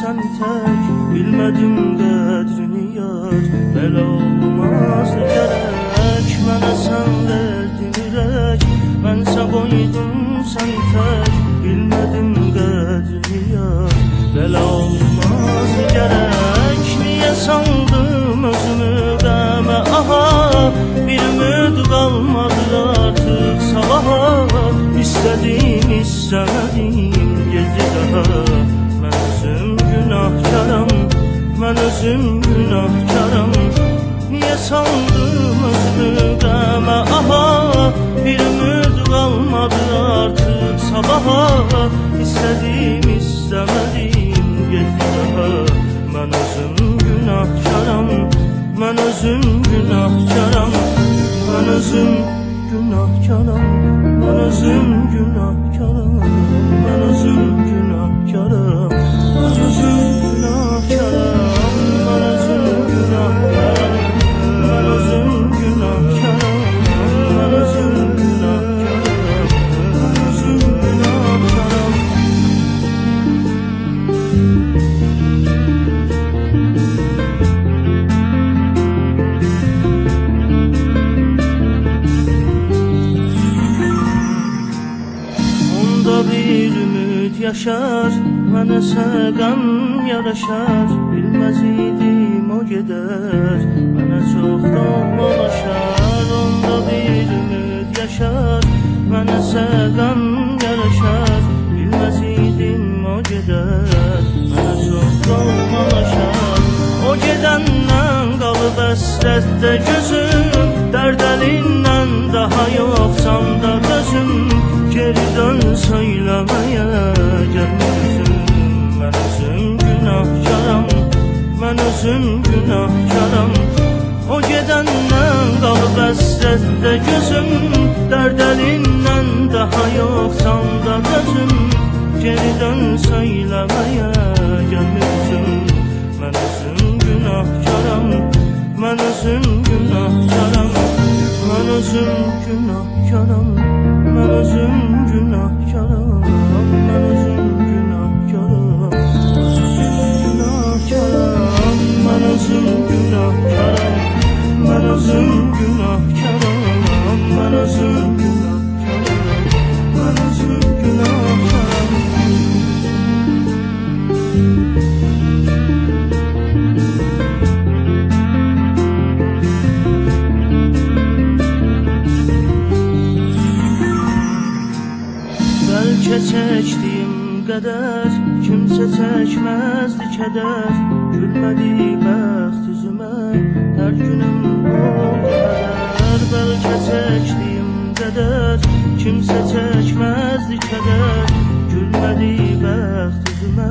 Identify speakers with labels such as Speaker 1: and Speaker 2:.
Speaker 1: sen tek, bilmedim qədrini yar. Belə olmazdı gərək, mənə sən verdin ürək. Mənsə qoydum sen tek, bilmedim qədrini yar. Belə olmazdı gərək, niyə sandım özümü qəmə? Aha, bir ümid qalmadı artıq sabaha. İstədim, istəmədim gezi daha. Mən özüm günahkaram, mən özüm günahkaram. Niyə sandım özümü qəmə? Aha, bir ümid qalmadı artıq sabaha. İstədim, istəmədim gezi daha. Mən özüm günahkaram, mən özüm günahkaram. Mən özüm günahkaram, mən özüm günahkaram. Mən özüm günahkaram, mən özüm günahkaram. Mən özüm günahkaram, mən özüm günahkaram. Mən özüm günahkaram, mən özüm günahkaram. Bir ümid yaşar, mənə səqəm yaraşar. Bilməz idim o gedər, mənə çoxdan dolaşar. Onda bir ümid yaşar, mənə səqəm yaraşar. Bilməz idim o gedər, mənə çoxdan dolaşar. O gedəndən qalıb əsrətdə gözüm, dərd əlindən daha yox canda gözüm. Geri dön söyləməyə gəlməzim. Mən özüm günahkaram, mən özüm günahkaram. O gedəndən qalıb əsrətdə gözüm, dərd əlindən daha yox canda gözüm. Geri dön söyləməyə gəlməzim. Mən özüm günahkaram, mən özüm günahkaram. Mən özüm günahkaram, mən özüm günahkaram. Mən özüm günahkaram, günahkaram. Mən özüm günahkaram, mən özüm günahkaram. Mən özüm günahkaram, mən özüm günahkaram. Bəlkə çəkdiyim qədər kimsə çəkməzdi kədər. Gülmədi bəxt üzümə, hər günüm oldu hədər. Bəlkə çəkdiyim qədər kimsə çəkməzdi kədər. Gülmədi bəxt üzümə,